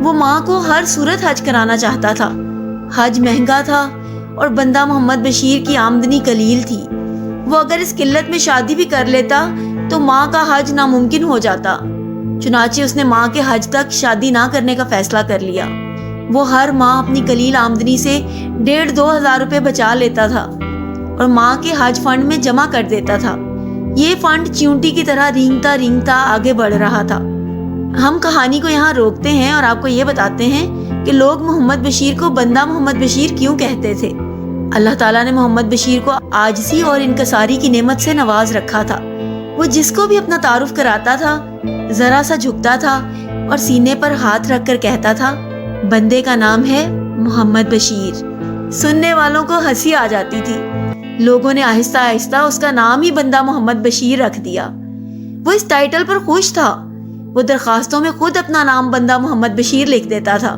وہ ماں کو ہر صورت حج کرانا چاہتا تھا۔ حج مہنگا تھا اور بندہ محمد بشیر کی آمدنی قلیل تھی۔ وہ اگر اس قلت میں شادی بھی کر لیتا تو ماں کا حج ناممکن ہو جاتا۔ چنانچہ اس نے ماں کے حج تک شادی نہ کرنے کا فیصلہ کر لیا۔ وہ ہر ماہ اپنی قلیل آمدنی سے 1,500-2 ہزار روپے بچا لیتا تھا اور ماں کے حج فنڈ میں جمع کر دیتا تھا۔ یہ فنڈ چیونٹی کی طرح رینگتا رینگتا آگے بڑھ رہا تھا۔ ہم کہانی کو یہاں روکتے ہیں اور آپ کو یہ بتاتے ہیں کہ لوگ محمد بشیر کو بندہ محمد بشیر کیوں کہتے تھے۔ اللہ تعالیٰ نے محمد بشیر کو عاجزی اور انکساری کی نعمت سے نواز رکھا تھا۔ وہ جس کو بھی اپنا تعارف کراتا تھا ذرا سا جھکتا تھا اور سینے پر ہاتھ رکھ کر کہتا تھا، بندے کا نام ہے محمد بشیر۔ سننے والوں کو ہنسی آ جاتی تھی۔ لوگوں نے آہستہ آہستہ اس کا نام ہی بندہ محمد بشیر رکھ دیا۔ وہ اس ٹائٹل پر خوش تھا۔ وہ درخواستوں میں خود اپنا نام بندہ محمد بشیر لکھ دیتا تھا۔